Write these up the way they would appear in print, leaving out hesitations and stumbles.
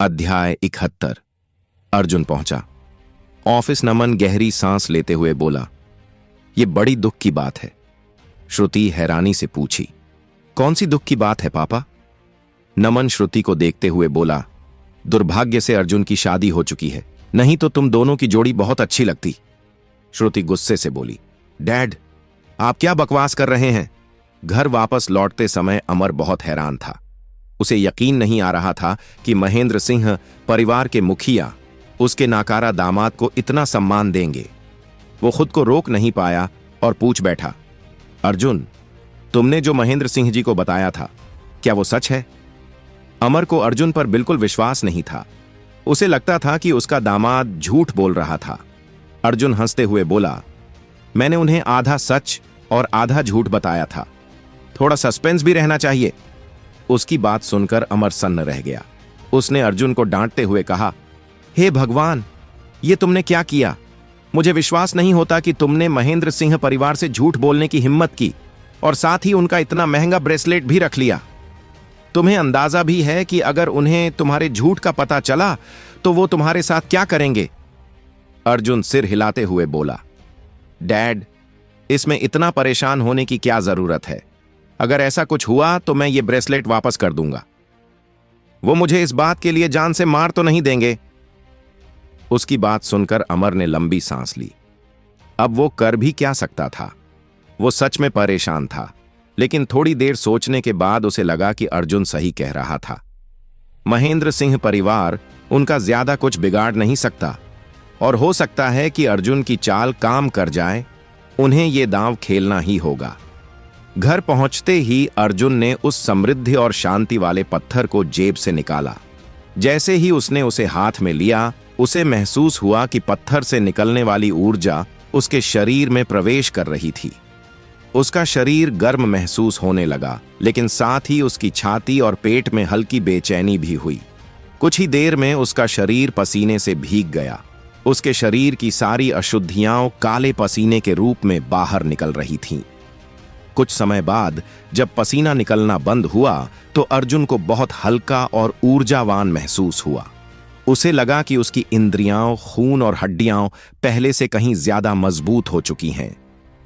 अध्याय 71। अर्जुन पहुंचा। ऑफिस नमन गहरी सांस लेते हुए बोला, यह बड़ी दुख की बात है। श्रुति हैरानी से पूछी, कौन सी दुख की बात है पापा? नमन श्रुति को देखते हुए बोला, दुर्भाग्य से अर्जुन की शादी हो चुकी है, नहीं तो तुम दोनों की जोड़ी बहुत अच्छी लगती। श्रुति गुस्से से बोली, डैड आप क्या बकवास कर रहे हैं? घर वापस लौटते समय अमर बहुत हैरान था। उसे यकीन नहीं आ रहा था कि महेंद्र सिंह परिवार के मुखिया उसके नाकारा दामाद को इतना सम्मान देंगे। वो खुद को रोक नहीं पाया और पूछ बैठा, अर्जुन तुमने जो महेंद्र सिंह जी को बताया था, क्या वो सच है? अमर को अर्जुन पर बिल्कुल विश्वास नहीं था। उसे लगता था कि उसका दामाद झूठ बोल रहा था। अर्जुन हंसते हुए बोला, मैंने उन्हें आधा सच और आधा झूठ बताया था, थोड़ा सस्पेंस भी रहना चाहिए। उसकी बात सुनकर अमर सन्न रह गया। उसने अर्जुन को डांटते हुए कहा, हे भगवान, ये तुमने क्या किया? मुझे विश्वास नहीं होता कि तुमने महेंद्र सिंह परिवार से झूठ बोलने की हिम्मत की और साथ ही उनका इतना महंगा ब्रेसलेट भी रख लिया। तुम्हें अंदाजा भी है कि अगर उन्हें तुम्हारे झूठ का पता चला तो वो तुम्हारे साथ क्या करेंगे? अर्जुन सिर हिलाते हुए बोला, डैड इसमें इतना परेशान होने की क्या जरूरत है? अगर ऐसा कुछ हुआ तो मैं ये ब्रेसलेट वापस कर दूंगा। वो मुझे इस बात के लिए जान से मार तो नहीं देंगे। उसकी बात सुनकर अमर ने लंबी सांस ली। अब वो कर भी क्या सकता था? वो सच में परेशान था, लेकिन थोड़ी देर सोचने के बाद उसे लगा कि अर्जुन सही कह रहा था। महेंद्र सिंह परिवार उनका ज्यादा कुछ बिगाड़ नहीं सकता और हो सकता है कि अर्जुन की चाल काम कर जाए। उन्हें यह दांव खेलना ही होगा। घर पहुंचते ही अर्जुन ने उस समृद्धि और शांति वाले पत्थर को जेब से निकाला। जैसे ही उसने उसे हाथ में लिया, उसे महसूस हुआ कि पत्थर से निकलने वाली ऊर्जा उसके शरीर में प्रवेश कर रही थी। उसका शरीर गर्म महसूस होने लगा, लेकिन साथ ही उसकी छाती और पेट में हल्की बेचैनी भी हुई। कुछ ही देर में उसका शरीर पसीने से भीग गया। उसके शरीर की सारी अशुद्धियां काले पसीने के रूप में बाहर निकल रही थीं। कुछ समय बाद जब पसीना निकलना बंद हुआ तो अर्जुन को बहुत हल्का और ऊर्जावान महसूस हुआ। उसे लगा कि उसकी इंद्रियां, खून और हड्डियां पहले से कहीं ज्यादा मजबूत हो चुकी हैं।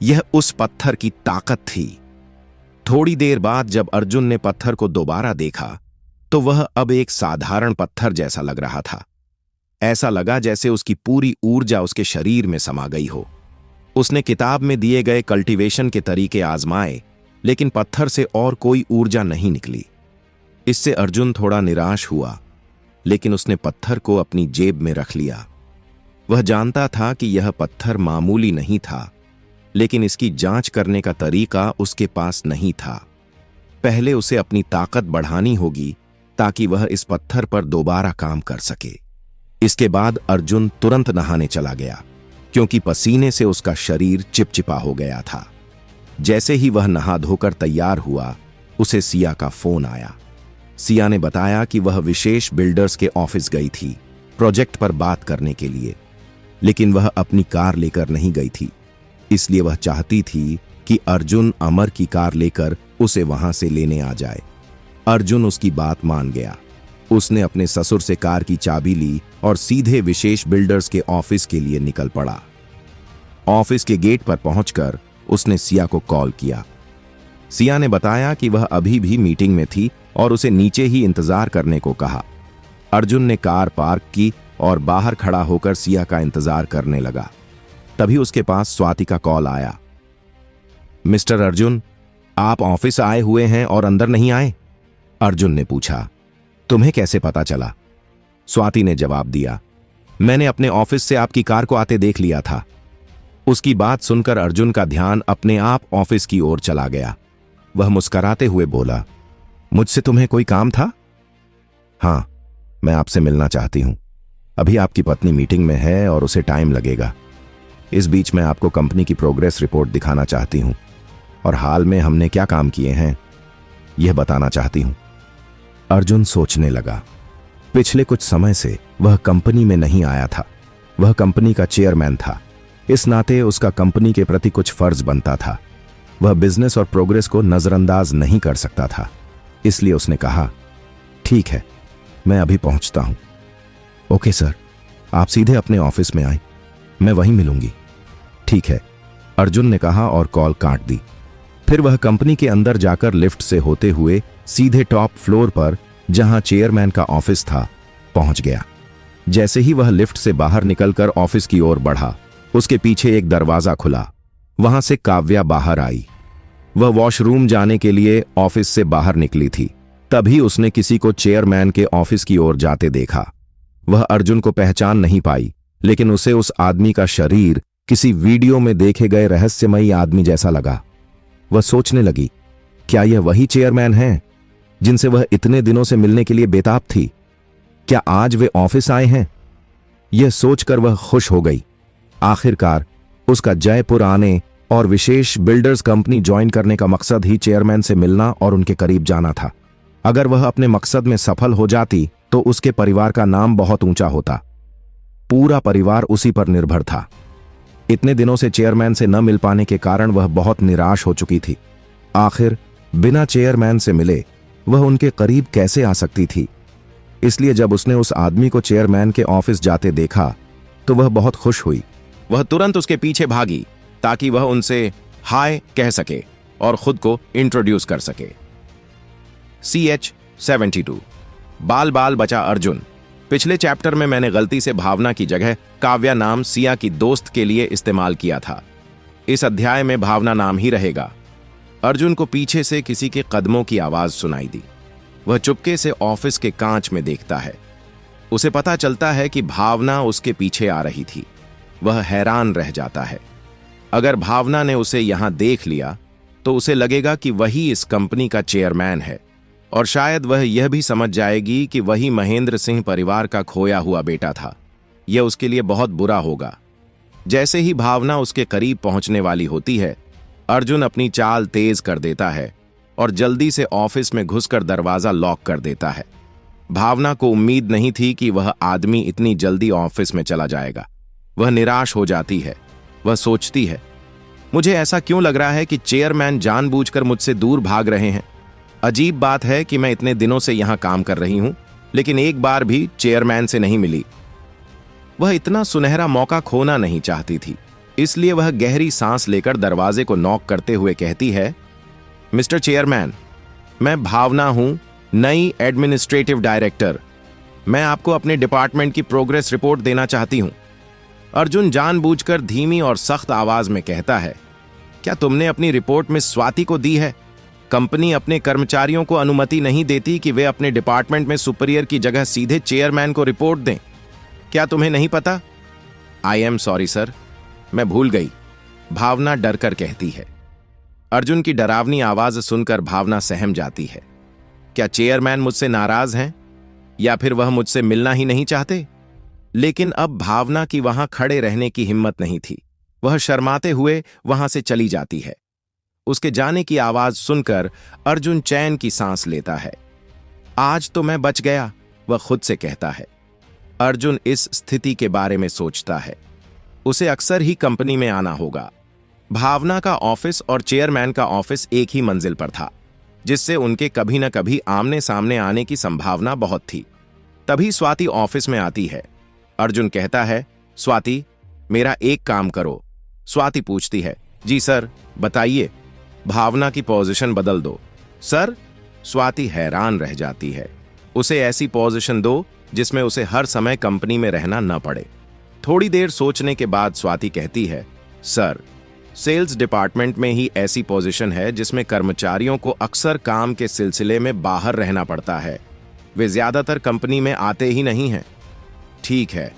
यह उस पत्थर की ताकत थी। थोड़ी देर बाद जब अर्जुन ने पत्थर को दोबारा देखा तो वह अब एक साधारण पत्थर जैसा लग रहा था। ऐसा लगा जैसे उसकी पूरी ऊर्जा उसके शरीर में समा गई हो। उसने किताब में दिए गए कल्टीवेशन के तरीके आजमाए, लेकिन पत्थर से और कोई ऊर्जा नहीं निकली। इससे अर्जुन थोड़ा निराश हुआ, लेकिन उसने पत्थर को अपनी जेब में रख लिया। वह जानता था कि यह पत्थर मामूली नहीं था, लेकिन इसकी जांच करने का तरीका उसके पास नहीं था। पहले उसे अपनी ताकत बढ़ानी होगी ताकि वह इस पत्थर पर दोबारा काम कर सके। इसके बाद अर्जुन तुरंत नहाने चला गया, क्योंकि पसीने से उसका शरीर चिपचिपा हो गया था। जैसे ही वह नहा धोकर तैयार हुआ, उसे सिया का फोन आया। सिया ने बताया कि वह विशेष बिल्डर्स के ऑफिस गई थी प्रोजेक्ट पर बात करने के लिए, लेकिन वह अपनी कार लेकर नहीं गई थी। इसलिए वह चाहती थी कि अर्जुन अमर की कार लेकर उसे वहां से लेने आ जाए। अर्जुन उसकी बात मान गया। उसने अपने ससुर से कार की चाबी ली और सीधे विशेष बिल्डर्स के ऑफिस के लिए निकल पड़ा। ऑफिस के गेट पर पहुंचकर उसने सिया को कॉल किया। सिया ने बताया कि वह अभी भी मीटिंग में थी और उसे नीचे ही इंतजार करने को कहा। अर्जुन ने कार पार्क की और बाहर खड़ा होकर सिया का इंतजार करने लगा। तभी उसके पास स्वाति का कॉल आया। मिस्टर अर्जुन, आप ऑफिस आए हुए हैं और अंदर नहीं आए? अर्जुन ने पूछा। तुम्हें कैसे पता चला? स्वाति ने जवाब दिया, मैंने अपने ऑफिस से आपकी कार को आते देख लिया था। उसकी बात सुनकर अर्जुन का ध्यान अपने आप ऑफिस की ओर चला गया। वह मुस्कुराते हुए बोला, मुझसे तुम्हें कोई काम था? हाँ, मैं आपसे मिलना चाहती हूं। अभी आपकी पत्नी मीटिंग में है और उसे टाइम लगेगा। इस बीच मैं आपको कंपनी की प्रोग्रेस रिपोर्ट दिखाना चाहती हूं और हाल में हमने क्या काम किए हैं यह बताना चाहती हूं। अर्जुन सोचने लगा। पिछले कुछ समय से वह कंपनी में नहीं आया था। वह कंपनी का चेयरमैन था। इस नाते उसका कंपनी के प्रति कुछ फर्ज बनता था। वह बिजनेस और प्रोग्रेस को नजरअंदाज नहीं कर सकता था। इसलिए उसने कहा, ठीक है, मैं अभी पहुंचता हूं। ओके सर, आप सीधे अपने ऑफिस में आए, मैं वहीं मिलूंगी। ठीक है, अर्जुन ने कहा और कॉल काट दी। फिर वह कंपनी के अंदर जाकर लिफ्ट से होते हुए सीधे टॉप फ्लोर पर, जहां चेयरमैन का ऑफिस था, पहुंच गया। जैसे ही वह लिफ्ट से बाहर निकलकर ऑफिस की ओर बढ़ा, उसके पीछे एक दरवाजा खुला। वहां से काव्या बाहर आई। वह वॉशरूम जाने के लिए ऑफिस से बाहर निकली थी। तभी उसने किसी को चेयरमैन के ऑफिस की ओर जाते देखा। वह अर्जुन को पहचान नहीं पाई, लेकिन उसे उस आदमी का शरीर किसी वीडियो में देखे गए रहस्यमयी आदमी जैसा लगा। वह सोचने लगी, क्या यह वही चेयरमैन हैं जिनसे वह इतने दिनों से मिलने के लिए बेताब थी? क्या आज वे ऑफिस आए हैं? यह सोचकर वह खुश हो गई। आखिरकार उसका जयपुर आने और विशेष बिल्डर्स कंपनी ज्वाइन करने का मकसद ही चेयरमैन से मिलना और उनके करीब जाना था। अगर वह अपने मकसद में सफल हो जाती तो उसके परिवार का नाम बहुत ऊंचा होता। पूरा परिवार उसी पर निर्भर था। इतने दिनों से चेयरमैन से न मिल पाने के कारण वह बहुत निराश हो चुकी थी। आखिर बिना चेयरमैन से मिले वह उनके करीब कैसे आ सकती थी? इसलिए जब उसने उस आदमी को चेयरमैन के ऑफिस जाते देखा तो वह बहुत खुश हुई। वह तुरंत उसके पीछे भागी ताकि वह उनसे हाय कह सके और खुद को इंट्रोड्यूस कर सके। CH-72 बाल बाल बचा अर्जुन। पिछले चैप्टर में मैंने गलती से भावना की जगह काव्या नाम सिया की दोस्त के लिए इस्तेमाल किया था। इस अध्याय में भावना नाम ही रहेगा। अर्जुन को पीछे से किसी के कदमों की आवाज सुनाई दी। वह चुपके से ऑफिस के कांच में देखता है। उसे पता चलता है कि भावना उसके पीछे आ रही थी। वह हैरान रह जाता है। अगर भावना ने उसे यहां देख लिया तो उसे लगेगा कि वही इस कंपनी का चेयरमैन है, और शायद वह यह भी समझ जाएगी कि वही महेंद्र सिंह परिवार का खोया हुआ बेटा था। यह उसके लिए बहुत बुरा होगा। जैसे ही भावना उसके करीब पहुंचने वाली होती है, अर्जुन अपनी चाल तेज कर देता है और जल्दी से ऑफिस में घुसकर दरवाजा लॉक कर देता है। भावना को उम्मीद नहीं थी कि वह आदमी इतनी जल्दी ऑफिस में चला जाएगा। वह निराश हो जाती है। वह सोचती है, मुझे ऐसा क्यों लग रहा है कि चेयरमैन जानबूझकर मुझसे दूर भाग रहे हैं? अजीब बात है कि मैं इतने दिनों से यहां काम कर रही हूं, लेकिन एक बार भी चेयरमैन से नहीं मिली। वह इतना सुनहरा मौका खोना नहीं चाहती थी, इसलिए वह गहरी सांस लेकर दरवाजे को नॉक करते हुए कहती है, मिस्टर चेयरमैन, मैं भावना हूं, नई एडमिनिस्ट्रेटिव डायरेक्टर। मैं आपको अपने डिपार्टमेंट की प्रोग्रेस रिपोर्ट देना चाहती हूं। अर्जुन जानबूझकर धीमी और सख्त आवाज में कहता है, क्या तुमने अपनी रिपोर्ट में स्वाति को दी है? कंपनी अपने कर्मचारियों को अनुमति नहीं देती कि वे अपने डिपार्टमेंट में सुपीरियर की जगह सीधे चेयरमैन को रिपोर्ट दें। क्या तुम्हें नहीं पता? आई एम सॉरी सर, मैं भूल गई, भावना डरकर कहती है। अर्जुन की डरावनी आवाज सुनकर भावना सहम जाती है। क्या चेयरमैन मुझसे नाराज हैं, या फिर वह मुझसे मिलना ही नहीं चाहते? लेकिन अब भावना की वहां खड़े रहने की हिम्मत नहीं थी। वह शर्माते हुए वहां से चली जाती है। उसके जाने की आवाज सुनकर अर्जुन चैन की सांस लेता है। आज तो मैं बच गया, वह खुद से कहता है। अर्जुन इस स्थिति के बारे में सोचता है। उसे अक्सर ही कंपनी में आना होगा। भावना का ऑफिस और चेयरमैन का ऑफिस एक ही मंजिल पर था, जिससे उनके कभी न कभी आमने सामने आने की संभावना बहुत थी। तभी स्वाति ऑफिस में आती है। अर्जुन कहता है, स्वाति, मेरा एक काम करो। स्वाति पूछती है, जी सर, बताइए। भावना की पोजीशन बदल दो। सर? स्वाति हैरान रह जाती है। उसे ऐसी पोजीशन दो जिसमें उसे हर समय कंपनी में रहना न पड़े। थोड़ी देर सोचने के बाद स्वाति कहती है, सर, सेल्स डिपार्टमेंट में ही ऐसी पोजीशन है जिसमें कर्मचारियों को अक्सर काम के सिलसिले में बाहर रहना पड़ता है। वे ज्यादातर कंपनी में आते ही नहीं हैं। ठीक है,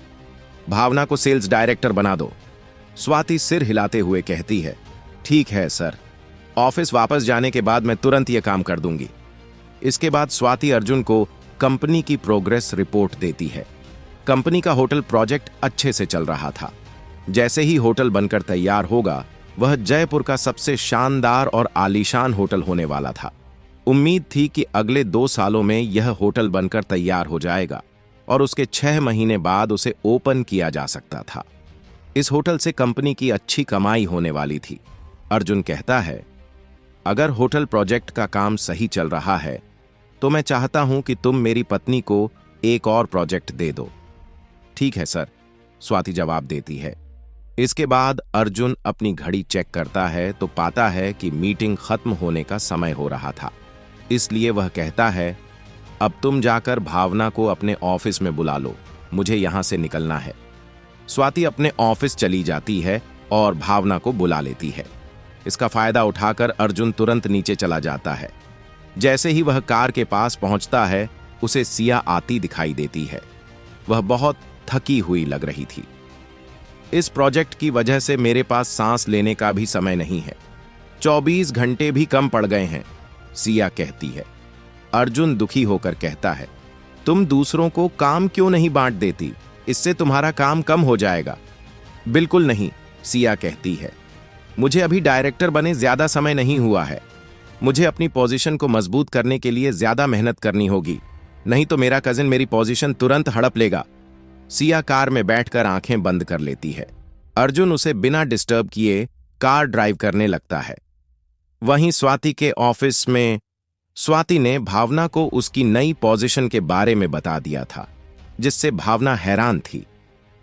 भावना को सेल्स डायरेक्टर बना दो। स्वाति सिर हिलाते हुए कहती है, ठीक है सर। ऑफिस वापस जाने के बाद मैं तुरंत यह काम कर दूंगी। इसके बाद स्वाति अर्जुन को कंपनी की प्रोग्रेस रिपोर्ट देती है। कंपनी का होटल प्रोजेक्ट अच्छे से चल रहा था। जैसे ही होटल बनकर तैयार होगा, वह जयपुर का सबसे शानदार और आलीशान होटल होने वाला था। उम्मीद थी कि अगले 2 सालों में यह होटल बनकर तैयार हो जाएगा और उसके 6 महीने बाद उसे ओपन किया जा सकता था। इस होटल से कंपनी की अच्छी कमाई होने वाली थी। अर्जुन कहता है, अगर होटल प्रोजेक्ट का काम सही चल रहा है तो मैं चाहता हूं कि तुम मेरी पत्नी को एक और प्रोजेक्ट दे दो। ठीक है सर, स्वाति जवाब देती है। इसके बाद अर्जुन अपनी घड़ी चेक करता है तो पाता है कि मीटिंग खत्म होने का समय हो रहा था। इसलिए वह कहता है, अब तुम जाकर भावना को अपने ऑफिस में बुला लो, मुझे यहां से निकलना है। स्वाति अपने ऑफिस चली जाती है और भावना को बुला लेती है। इसका फायदा उठाकर अर्जुन तुरंत नीचे चला जाता है। जैसे ही वह कार के पास पहुंचता है, उसे सिया आती दिखाई देती है। वह बहुत थकी हुई लग रही थी। इस प्रोजेक्ट की वजह से मेरे पास सांस लेने का भी समय नहीं है, 24 घंटे भी कम पड़ गए हैं, सिया कहती है। अर्जुन दुखी होकर कहता है, तुम दूसरों को काम क्यों नहीं बांट देती, इससे तुम्हारा काम कम हो जाएगा। बिल्कुल नहीं, सिया कहती है, मुझे अभी डायरेक्टर बने ज्यादा समय नहीं हुआ है। मुझे अपनी पोजीशन को मजबूत करने के लिए ज्यादा मेहनत करनी होगी, नहीं तो मेरा कजिन मेरी पोजीशन तुरंत हड़प लेगा। सिया कार में बैठकर आंखें बंद कर लेती है। अर्जुन उसे बिना डिस्टर्ब किए कार ड्राइव करने लगता है। वहीं स्वाति के ऑफिस में स्वाति ने भावना को उसकी नई पोजीशन के बारे में बता दिया था, जिससे भावना हैरान थी।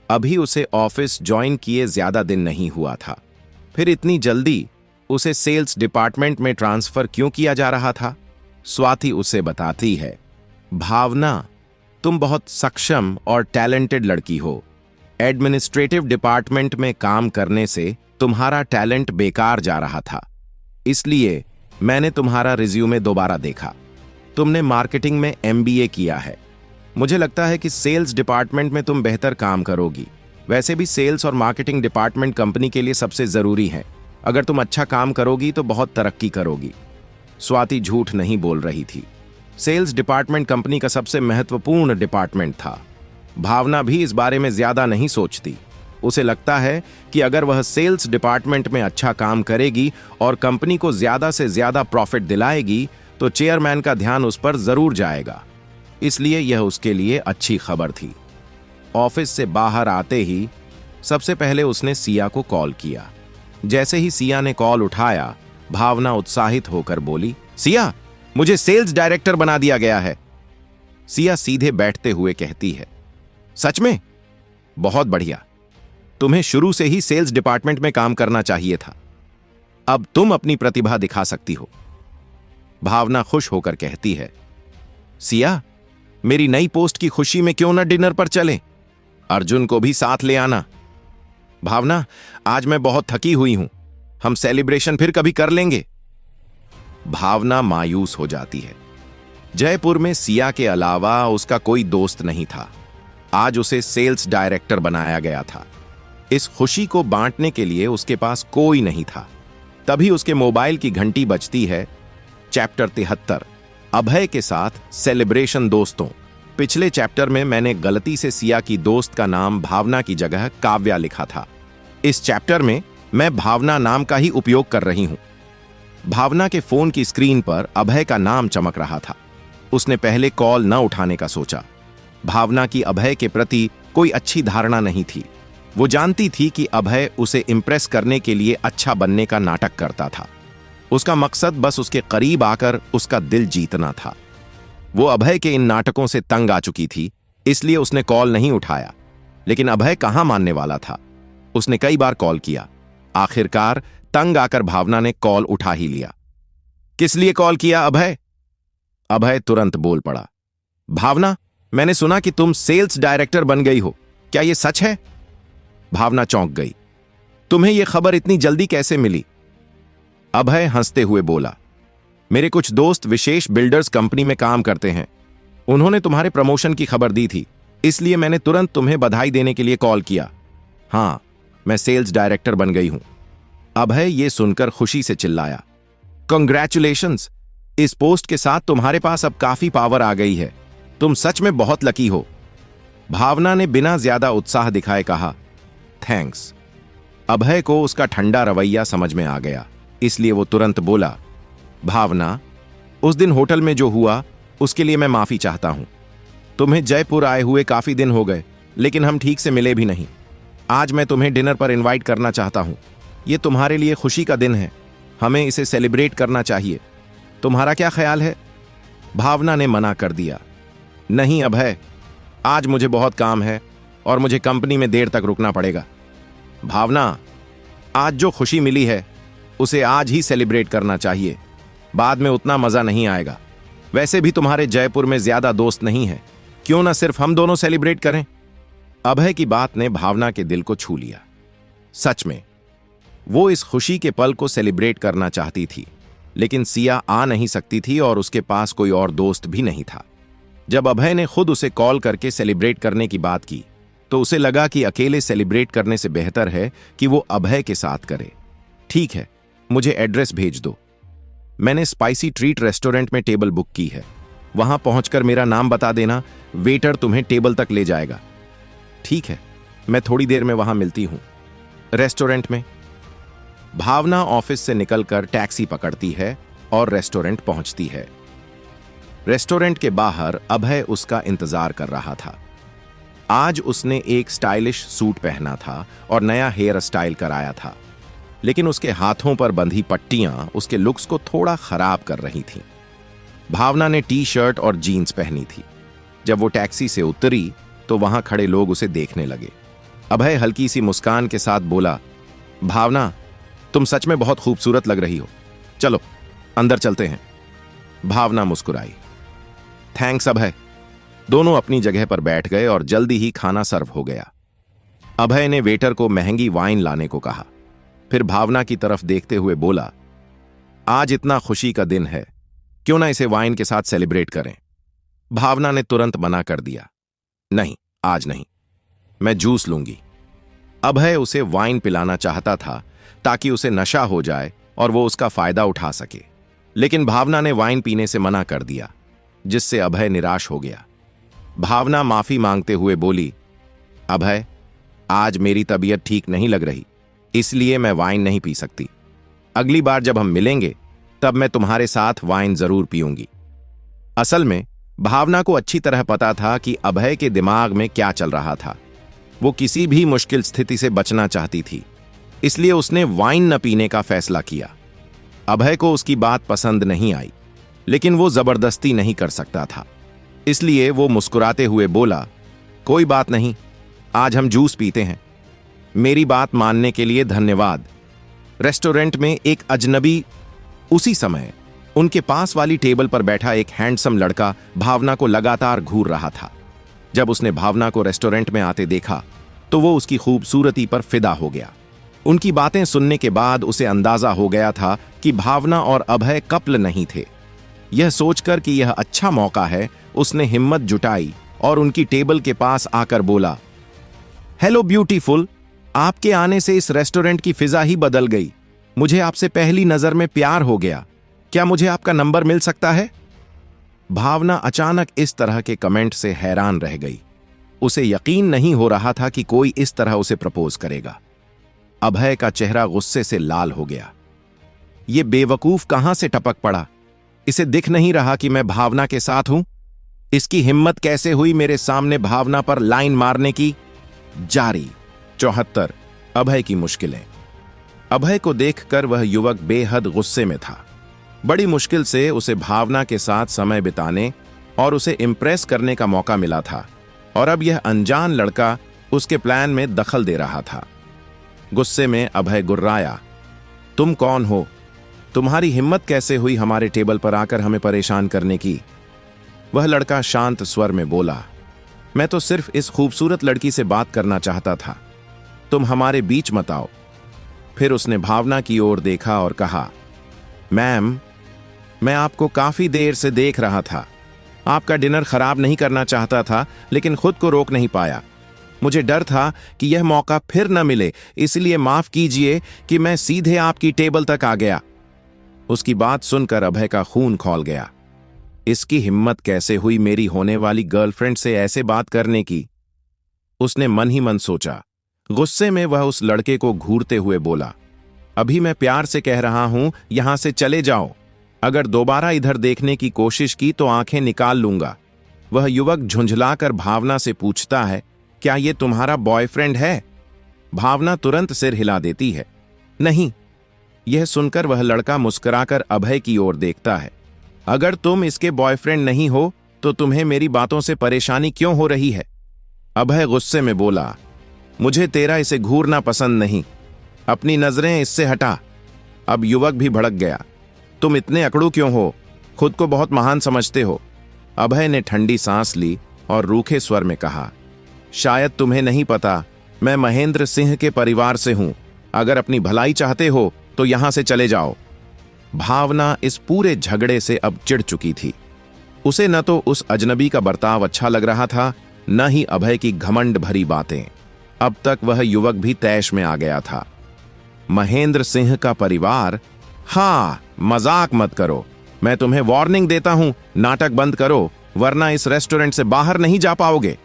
अभी उसे ऑफिस ज्वाइन किए ज्यादा दिन नहीं हुआ था, फिर इतनी जल्दी उसे सेल्स डिपार्टमेंट में ट्रांसफर क्यों किया जा रहा था। स्वाति उसे बताती है, भावना, तुम बहुत सक्षम और टैलेंटेड लड़की हो। एडमिनिस्ट्रेटिव डिपार्टमेंट में काम करने से तुम्हारा टैलेंट बेकार जा रहा था, इसलिए मैंने तुम्हारा रिज्यूमे दोबारा देखा। तुमने मार्केटिंग में MBA किया है। मुझे लगता है कि सेल्स डिपार्टमेंट में तुम बेहतर काम करोगी। वैसे भी सेल्स और मार्केटिंग डिपार्टमेंट कंपनी के लिए सबसे जरूरी है। अगर तुम अच्छा काम करोगी तो बहुत तरक्की करोगी। स्वाति झूठ नहीं बोल रही थी। सेल्स डिपार्टमेंट कंपनी का सबसे महत्वपूर्ण डिपार्टमेंट था। भावना भी इस बारे में ज्यादा नहीं सोचती। उसे लगता है कि अगर वह सेल्स डिपार्टमेंट में अच्छा काम करेगी और कंपनी को ज्यादा से ज्यादा प्रॉफिट दिलाएगी तो चेयरमैन का ध्यान उस पर जरूर जाएगा। इसलिए यह उसके लिए अच्छी खबर थी। ऑफिस से बाहर आते ही सबसे पहले उसने सिया को कॉल किया। जैसे ही सिया ने कॉल उठाया, भावना उत्साहित होकर बोली, सिया, मुझे सेल्स डायरेक्टर बना दिया गया है। सिया सीधे बैठते हुए कहती है, सच में? बहुत बढ़िया। तुम्हें शुरू से ही सेल्स डिपार्टमेंट में काम करना चाहिए था। अब तुम अपनी प्रतिभा दिखा सकती हो। भावना खुश होकर कहती है, सिया, मेरी नई पोस्ट की खुशी में क्यों ना डिनर पर चलें? अर्जुन को भी साथ ले आना। भावना, आज मैं बहुत थकी हुई हूं, हम सेलिब्रेशन फिर कभी कर लेंगे। भावना मायूस हो जाती है। जयपुर में सिया के अलावा उसका कोई दोस्त नहीं था। आज उसे सेल्स डायरेक्टर बनाया गया था। इस खुशी को बांटने के लिए उसके पास कोई नहीं था। तभी उसके मोबाइल की घंटी बजती है। चैप्टर 73, अभय के साथ सेलिब्रेशन। दोस्तों, पिछले चैप्टर में मैंने गलती से सिया की दोस्त का नाम भावना की जगह काव्या लिखा था। इस चैप्टर में मैं भावना नाम का ही उपयोग कर रही हूं। भावना के फोन की स्क्रीन पर अभय का नाम चमक रहा था। उसने पहले कॉल न उठाने का सोचा। भावना की अभय के प्रति कोई अच्छी धारणा नहीं थी। वो जानती थी कि अभय उसे इंप्रेस करने के लिए अच्छा बनने का नाटक करता था। उसका मकसद बस उसके करीब आकर उसका दिल जीतना था। वो अभय के इन नाटकों से तंग आ चुकी थी, इसलिए उसने कॉल नहीं उठाया। लेकिन अभय कहां मानने वाला था। उसने कई बार कॉल किया। आखिरकार तंग आकर भावना ने कॉल उठा ही लिया। किस लिए कॉल किया अभय? अभय तुरंत बोल पड़ा, भावना, मैंने सुना कि तुम सेल्स डायरेक्टर बन गई हो, क्या यह सच है? भावना चौंक गई। तुम्हें यह खबर इतनी जल्दी कैसे मिली? अभय हंसते हुए बोला, मेरे कुछ दोस्त विशेष बिल्डर्स कंपनी में काम करते हैं। उन्होंने तुम्हारे प्रमोशन की खबर दी थी, इसलिए मैंने तुरंत तुम्हें बधाई देने के लिए कॉल किया। हां, मैं सेल्स डायरेक्टर बन गई हूं। अभय यह सुनकर खुशी से चिल्लाया, कांग्रेचुलेशंस! इस पोस्ट के साथ तुम्हारे पास अब काफी पावर आ गई है। तुम सच में बहुत लकी हो। भावना ने बिना ज्यादा उत्साह दिखाए कहा, थैंक्स। अभय को उसका ठंडा रवैया समझ में आ गया, इसलिए वो तुरंत बोला, भावना, उस दिन होटल में जो हुआ उसके लिए मैं माफी चाहता हूं। तुम्हें जयपुर आए हुए काफी दिन हो गए, लेकिन हम ठीक से मिले भी नहीं। आज मैं तुम्हें डिनर पर इनवाइट करना चाहता हूं। यह तुम्हारे लिए खुशी का दिन है, हमें इसे सेलिब्रेट करना चाहिए। तुम्हारा क्या ख्याल है? भावना ने मना कर दिया, नहीं अभय, आज मुझे बहुत काम है, और मुझे कंपनी में देर तक रुकना पड़ेगा। भावना, आज जो खुशी मिली है उसे आज ही सेलिब्रेट करना चाहिए, बाद में उतना मजा नहीं आएगा। वैसे भी तुम्हारे जयपुर में ज्यादा दोस्त नहीं है, क्यों ना सिर्फ हम दोनों सेलिब्रेट करें। अभय की बात ने भावना के दिल को छू लिया। सच में वो इस खुशी के पल को सेलिब्रेट करना चाहती थी, लेकिन सिया आ नहीं सकती थी और उसके पास कोई और दोस्त भी नहीं था। जब अभय ने खुद उसे कॉल करके सेलिब्रेट करने की बात की तो उसे लगा कि अकेले सेलिब्रेट करने से बेहतर है कि वो अभय के साथ करे। ठीक है, मुझे एड्रेस भेज दो। मैंने स्पाइसी ट्रीट रेस्टोरेंट में टेबल बुक की है, वहां पहुंचकर मेरा नाम बता देना, वेटर तुम्हें टेबल तक ले जाएगा। ठीक है, मैं थोड़ी देर में वहां मिलती हूं। रेस्टोरेंट में भावना ऑफिस से निकलकर टैक्सी पकड़ती है और रेस्टोरेंट पहुंचती है। रेस्टोरेंट के बाहर अभय उसका इंतजार कर रहा था। आज उसने एक स्टाइलिश सूट पहना था और नया हेयर स्टाइल कराया था, लेकिन उसके हाथों पर बंधी पट्टियां उसके लुक्स को थोड़ा खराब कर रही थीं। भावना ने टी शर्ट और जीन्स पहनी थी। जब वो टैक्सी से उतरी तो वहां खड़े लोग उसे देखने लगे। अभय हल्की सी मुस्कान के साथ बोला, भावना, तुम सच में बहुत खूबसूरत लग रही हो, चलो अंदर चलते हैं। भावना मुस्कुराई। थैंक्स अभय। दोनों अपनी जगह पर बैठ गए और जल्दी ही खाना सर्व हो गया। अभय ने वेटर को महंगी वाइन लाने को कहा, फिर भावना की तरफ देखते हुए बोला, आज इतना खुशी का दिन है, क्यों ना इसे वाइन के साथ सेलिब्रेट करें। भावना ने तुरंत मना कर दिया, नहीं, आज नहीं, मैं जूस लूंगी। अभय उसे वाइन पिलाना चाहता था ताकि उसे नशा हो जाए और वो उसका फायदा उठा सके, लेकिन भावना ने वाइन पीने से मना कर दिया, जिससे अभय निराश हो गया। भावना माफी मांगते हुए बोली, अभय, आज मेरी तबीयत ठीक नहीं लग रही, इसलिए मैं वाइन नहीं पी सकती। अगली बार जब हम मिलेंगे तब मैं तुम्हारे साथ वाइन जरूर पीऊंगी। असल में भावना को अच्छी तरह पता था कि अभय के दिमाग में क्या चल रहा था। वो किसी भी मुश्किल स्थिति से बचना चाहती थी, इसलिए उसने वाइन न पीने का फैसला किया। अभय को उसकी बात पसंद नहीं आई, लेकिन वो जबरदस्ती नहीं कर सकता था, इसलिए वो मुस्कुराते हुए बोला, कोई बात नहीं, आज हम जूस पीते हैं। मेरी बात मानने के लिए धन्यवाद। रेस्टोरेंट में एक अजनबी। उसी समय उनके पास वाली टेबल पर बैठा एक हैंडसम लड़का भावना को लगातार घूर रहा था। जब उसने भावना को रेस्टोरेंट में आते देखा तो वो उसकी खूबसूरती पर फिदा हो गया। उनकी बातें सुनने के बाद उसे अंदाजा हो गया था कि भावना और अभय कपल नहीं थे। यह सोचकर कि यह अच्छा मौका है, उसने हिम्मत जुटाई और उनकी टेबल के पास आकर बोला, हेलो ब्यूटीफुल, आपके आने से इस रेस्टोरेंट की फिजा ही बदल गई। मुझे आपसे पहली नजर में प्यार हो गया। क्या मुझे आपका नंबर मिल सकता है? भावना अचानक इस तरह के कमेंट से हैरान रह गई। उसे यकीन नहीं हो रहा था कि कोई इस तरह उसे प्रपोज करेगा। अभय का चेहरा गुस्से से लाल हो गया। ये बेवकूफ कहां से टपक पड़ा? इसे दिख नहीं रहा कि मैं भावना के साथ हूं? इसकी हिम्मत कैसे हुई मेरे सामने भावना पर लाइन मारने की? जारी 74 अभय की मुश्किलें। अभय को देखकर वह युवक बेहद गुस्से में था। बड़ी मुश्किल से उसे भावना के साथ समय बिताने और उसे इंप्रेस करने का मौका मिला था, और अब यह अनजान लड़का उसके प्लान में दखल दे रहा था। गुस्से में अभय गुर्राया, तुम कौन हो? तुम्हारी हिम्मत कैसे हुई हमारे टेबल पर आकर हमें परेशान करने की? वह लड़का शांत स्वर में बोला, मैं तो सिर्फ इस खूबसूरत लड़की से बात करना चाहता था, तुम हमारे बीच मत आओ। फिर उसने भावना की ओर देखा और कहा, मैम, मैं आपको काफी देर से देख रहा था। आपका डिनर खराब नहीं करना चाहता था, लेकिन खुद को रोक नहीं पाया। मुझे डर था कि यह मौका फिर न मिले, इसलिए माफ कीजिए कि मैं सीधे आपकी टेबल तक आ गया। उसकी बात सुनकर अभय का खून खौल गया। इसकी हिम्मत कैसे हुई मेरी होने वाली गर्लफ्रेंड से ऐसे बात करने की? उसने मन ही मन सोचा। गुस्से में वह उस लड़के को घूरते हुए बोला, अभी मैं प्यार से कह रहा हूं, यहां से चले जाओ। अगर दोबारा इधर देखने की कोशिश की तो आंखें निकाल लूंगा। वह युवक झुंझलाकर भावना से पूछता है, क्या ये तुम्हारा बॉयफ्रेंड है? भावना तुरंत सिर हिला देती है, नहीं। यह सुनकर वह लड़का मुस्कुराकर अभय की ओर देखता है, अगर तुम इसके बॉयफ्रेंड नहीं हो तो तुम्हें मेरी बातों से परेशानी क्यों हो रही है? अभय गुस्से में बोला, मुझे तेरा इसे घूरना पसंद नहीं, अपनी नजरें इससे हटा। अब युवक भी भड़क गया, तुम इतने अकड़ू क्यों हो, खुद को बहुत महान समझते हो। अभय ने ठंडी सांस ली और रूखे स्वर में कहा, शायद तुम्हें नहीं पता, मैं महेंद्र सिंह के परिवार से हूं। अगर अपनी भलाई चाहते हो तो यहां से चले जाओ। भावना इस पूरे झगड़े से अब चिढ़ चुकी थी। उसे न तो उस अजनबी का बर्ताव अच्छा लग रहा था, न ही अभय की घमंड भरी बातें। अब तक वह युवक भी तैश में आ गया था। महेंद्र सिंह का परिवार? हां, मजाक मत करो, मैं तुम्हें वार्निंग देता हूं, नाटक बंद करो वरना इस रेस्टोरेंट से बाहर नहीं जा पाओगे।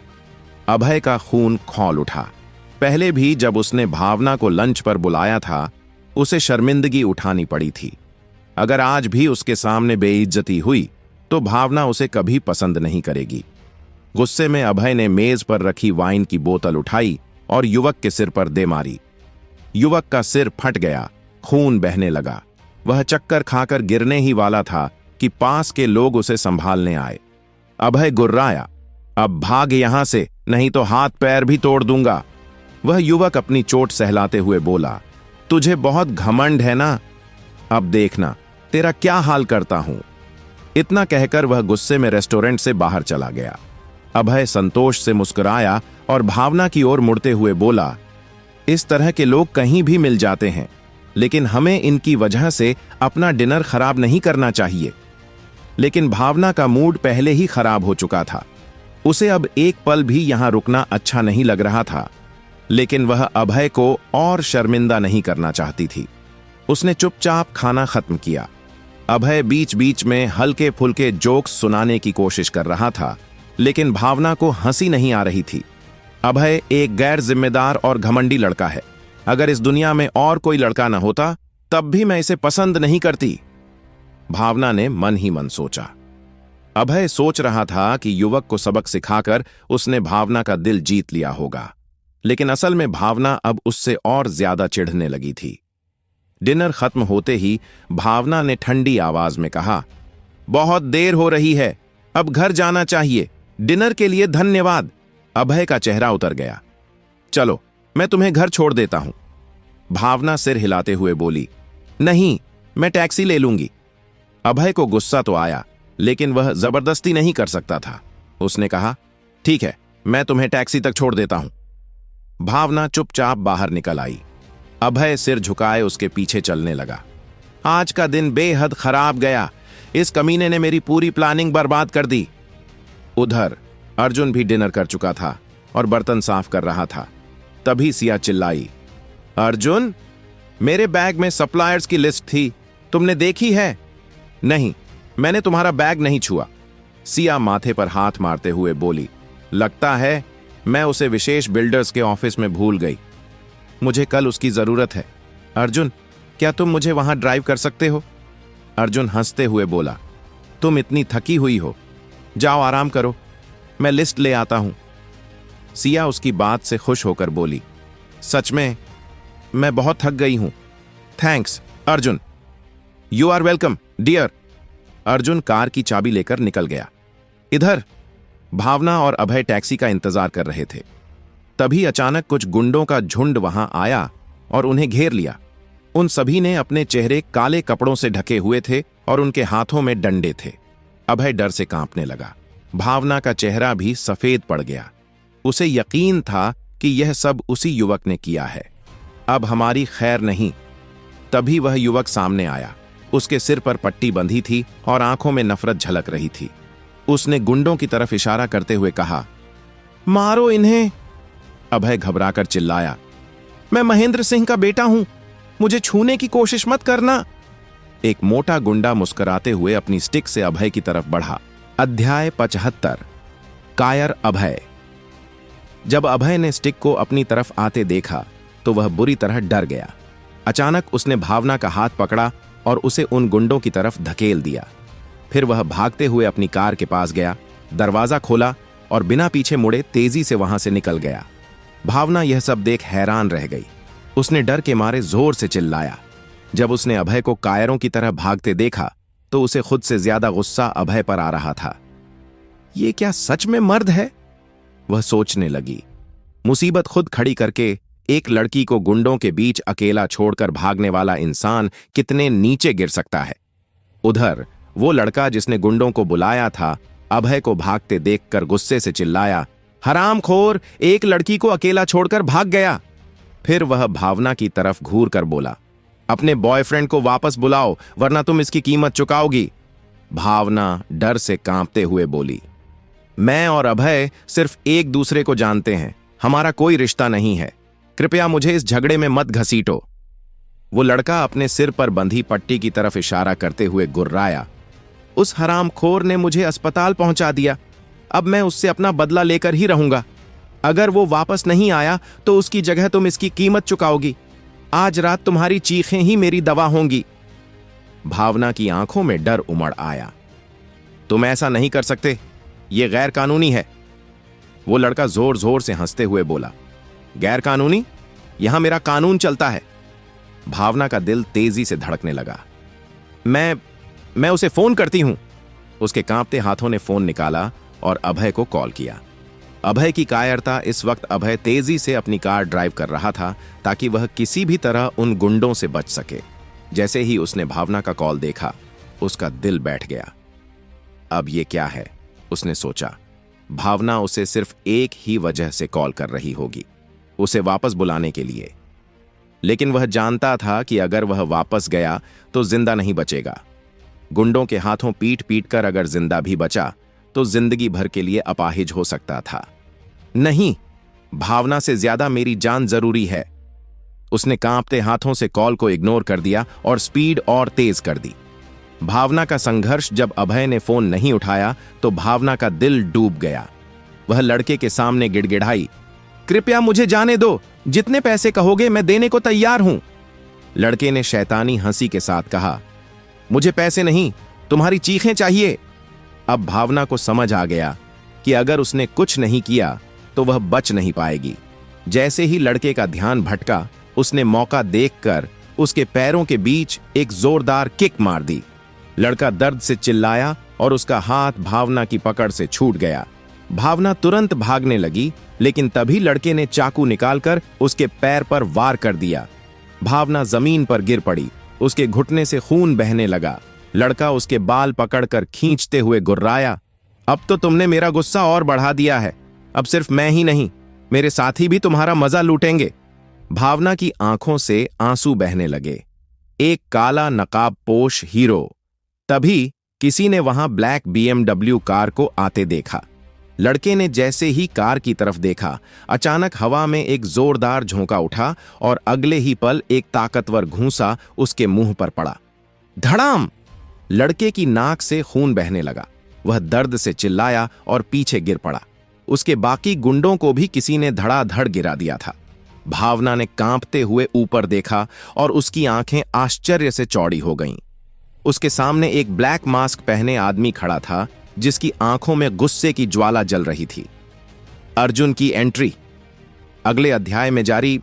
अभय का खून खौल उठा। पहले भी जब उसने भावना को लंच पर बुलाया था, उसे शर्मिंदगी उठानी पड़ी थी। अगर आज भी उसके सामने बेइज्जती हुई तो भावना उसे कभी पसंद नहीं करेगी। गुस्से में अभय ने मेज पर रखी वाइन की बोतल उठाई और युवक के सिर पर दे मारी। युवक का सिर फट गया, खून बहने लगा। वह चक्कर खाकर गिरने ही वाला था कि पास के लोग उसे संभालने आए। अभय गुर्राया, अब भाग यहां से, नहीं तो हाथ पैर भी तोड़ दूंगा। वह युवक अपनी चोट सहलाते हुए बोला, तुझे बहुत घमंड है ना, अब देखना तेरा क्या हाल करता हूं। इतना कहकर वह गुस्से में रेस्टोरेंट से बाहर चला गया। अभय संतोष से मुस्कुराया और भावना की ओर मुड़ते हुए बोला, इस तरह के लोग कहीं भी मिल जाते हैं, लेकिन हमें इनकी वजह से अपना डिनर खराब नहीं करना चाहिए। लेकिन भावना का मूड पहले ही खराब हो चुका था। उसे अब एक पल भी यहां रुकना अच्छा नहीं लग रहा था, लेकिन वह अभय को और शर्मिंदा नहीं करना चाहती थी। उसने चुपचाप खाना खत्म किया। अभय बीच बीच में हल्के फुल्के जोक्स सुनाने की कोशिश कर रहा था, लेकिन भावना को हंसी नहीं आ रही थी। अभय एक गैर जिम्मेदार और घमंडी लड़का है। अगर इस दुनिया में और कोई लड़का न होता तब भी मैं इसे पसंद नहीं करती, भावना ने मन ही मन सोचा। अभय सोच रहा था कि युवक को सबक सिखाकर उसने भावना का दिल जीत लिया होगा, लेकिन असल में भावना अब उससे और ज्यादा चिढ़ने लगी थी। डिनर खत्म होते ही भावना ने ठंडी आवाज में कहा, बहुत देर हो रही है, अब घर जाना चाहिए। डिनर के लिए धन्यवाद। अभय का चेहरा उतर गया। चलो मैं तुम्हें घर छोड़ देता हूं। भावना सिर हिलाते हुए बोली, नहीं, मैं टैक्सी ले लूंगी। अभय को गुस्सा तो आया, लेकिन वह जबरदस्ती नहीं कर सकता था। उसने कहा, ठीक है, मैं तुम्हें टैक्सी तक छोड़ देता हूं। भावना चुपचाप बाहर निकल आई। अभय सिर झुकाए उसके पीछे चलने लगा। आज का दिन बेहद खराब गया, इस कमीने ने मेरी पूरी प्लानिंग बर्बाद कर दी। उधर अर्जुन भी डिनर कर चुका था और बर्तन साफ कर रहा था। तभी सिया चिल्लाई, अर्जुन, मेरे बैग में सप्लायर्स की लिस्ट थी, तुमने देखी है? नहीं, मैंने तुम्हारा बैग नहीं छुआ। सिया माथे पर हाथ मारते हुए बोली, लगता है मैं उसे विशेष बिल्डर्स के ऑफिस में भूल गई। मुझे कल उसकी जरूरत है। अर्जुन, क्या तुम मुझे वहां ड्राइव कर सकते हो? अर्जुन हंसते हुए बोला, तुम इतनी थकी हुई हो, जाओ आराम करो, मैं लिस्ट ले आता हूं। सिया उसकी बात से खुश होकर बोली, सच में मैं बहुत थक गई हूं। Thanks Arjun. You are welcome dear. Arjun car की चाबी लेकर निकल गया। इधर भावना और अभय टैक्सी का इंतजार कर रहे थे। तभी अचानक कुछ गुंडों का झुंड वहां आया और उन्हें घेर लिया। उन सभी ने अपने चेहरे काले कपड़ों से ढके हुए थे और उनके हाथों में डंडे थे। अभय डर से कांपने लगा। भावना का चेहरा भी सफेद पड़ गया। उसे यकीन था कि यह सब उसी युवक ने किया है। अब हमारी खैर नहीं। तभी वह युवक सामने आया। उसके सिर पर पट्टी बंधी थी और आंखों में नफरत झलक रही थी। उसने गुंडों की तरफ इशारा करते हुए कहा, मारो इन्हें। अभय घबराकर चिल्लाया, मैं महेंद्र सिंह का बेटा हूं, मुझे छूने की कोशिश मत करना। एक मोटा गुंडा मुस्कुराते हुए अपनी स्टिक से अभय की तरफ बढ़ा। अध्याय 75। कायर अभय। जब अभय ने स्टिक को अपनी तरफ आते देखा तो वह बुरी तरह डर गया। अचानक उसने भावना का हाथ पकड़ा और उसे उन गुंडों की तरफ धकेल दिया। फिर वह भागते हुए अपनी कार के पास गया, दरवाजा खोला और बिना पीछे मुड़े तेजी से वहां से निकल गया। भावना यह सब देख हैरान रह गई। उसने डर के मारे जोर से चिल्लाया। जब उसने अभय को कायरों की तरह भागते देखा तो उसे खुद से ज्यादा गुस्सा अभय पर आ रहा था। ये क्या सच में मर्द है? वह सोचने लगी, मुसीबत खुद खड़ी करके एक लड़की को गुंडों के बीच अकेला छोड़कर भागने वाला इंसान कितने नीचे गिर सकता है। उधर वो लड़का जिसने गुंडों को बुलाया था, अभय को भागते देखकर गुस्से से चिल्लाया, हरामखोर, एक लड़की को अकेला छोड़कर भाग गया। फिर वह भावना की तरफ घूर कर बोला, अपने बॉयफ्रेंड को वापस बुलाओ वरना तुम इसकी कीमत चुकाओगी। भावना डर से कांपते हुए बोली, मैं और अभय सिर्फ एक दूसरे को जानते हैं, हमारा कोई रिश्ता नहीं है, कृपया मुझे इस झगड़े में मत घसीटो। वो लड़का अपने सिर पर बंधी पट्टी की तरफ इशारा करते हुए गुर्राया, उस हरामखोर ने मुझे अस्पताल पहुंचा दिया, अब मैं उससे अपना बदला लेकर ही रहूंगा। अगर वो वापस नहीं आया तो उसकी जगह तुम इसकी कीमत चुकाओगी। आज रात तुम्हारी चीखें ही मेरी दवा होंगी। भावना की आंखों में डर उमड़ आया। तुम ऐसा नहीं कर सकते, यह गैर कानूनी है। वो लड़का जोर जोर से हंसते हुए बोला, गैर कानूनी? यहां मेरा कानून चलता है। भावना का दिल तेजी से धड़कने लगा। मैं उसे फोन करती हूं। उसके कांपते हाथों ने फोन निकाला और अभय को कॉल किया। अभय की कायरता इस वक्त अभय तेजी से अपनी कार ड्राइव कर रहा था ताकि वह किसी भी तरह उन गुंडों से बच सके। जैसे ही उसने भावना का कॉल देखा, उसका दिल बैठ गया। अब ये क्या है, उसने सोचा। भावना उसे सिर्फ एक ही वजह से कॉल कर रही होगी, उसे वापस बुलाने के लिए। लेकिन वह जानता था कि अगर वह वापस गया तो जिंदा नहीं बचेगा। गुंडों के हाथों पीट पीट कर अगर जिंदा भी बचा तो जिंदगी भर के लिए अपाहिज हो सकता था। नहीं, भावना से ज्यादा मेरी जान जरूरी है। उसने कांपते हाथों से कॉल को इग्नोर कर दिया और स्पीड और तेज कर दी। भावना का संघर्ष, जब अभय ने फोन नहीं उठाया तो भावना का दिल डूब गया। वह लड़के के सामने गिड़गिड़ाई, कृपया मुझे जाने दो, जितने पैसे कहोगे मैं देने को तैयार हूं। लड़के ने शैतानी हंसी के साथ कहा, मुझे पैसे नहीं, तुम्हारी चीखें चाहिए। अब भावना को समझ आ गया कि अगर उसने कुछ नहीं किया तो वह बच नहीं पाएगी। जैसे ही लड़के का ध्यान भटका, उसने मौका देखकर उसके पैरों के बीच एक जोरदार किक मार दी। लड़का दर्द से चिल्लाया और उसका हाथ भावना की पकड़ से छूट गया। भावना तुरंत भागने लगी, लेकिन तभी लड़के ने चाकू निकालकर उसके पैर पर वार कर दिया। भावना जमीन पर गिर पड़ी, उसके घुटने से खून बहने लगा। लड़का उसके बाल पकड़कर खींचते हुए गुर्राया, अब तो तुमने मेरा गुस्सा और बढ़ा दिया है। अब सिर्फ मैं ही नहीं, मेरे साथी भी तुम्हारा मजा लूटेंगे। भावना की आंखों से आंसू बहने लगे। एक काला नकाबपोश हीरो। तभी किसी ने वहां ब्लैक BMW कार को आते देखा। लड़के ने जैसे ही कार की तरफ देखा, अचानक हवा में एक जोरदार झोंका उठा और अगले ही पल एक ताकतवर घूंसा उसके मुंह पर पड़ा। धड़ाम! लड़के की नाक से खून बहने लगा। वह दर्द से चिल्लाया और पीछे गिर पड़ा। उसके बाकी गुंडों को भी किसी ने धड़ाधड़ गिरा दिया था। भावना ने कांपते हुए ऊपर देखा और उसकी आंखें आश्चर्य से चौड़ी हो गईं। उसके सामने एक ब्लैक मास्क पहने आदमी खड़ा था, जिसकी आंखों में गुस्से की ज्वाला जल रही थी। अर्जुन की एंट्री। अगले अध्याय में जारी।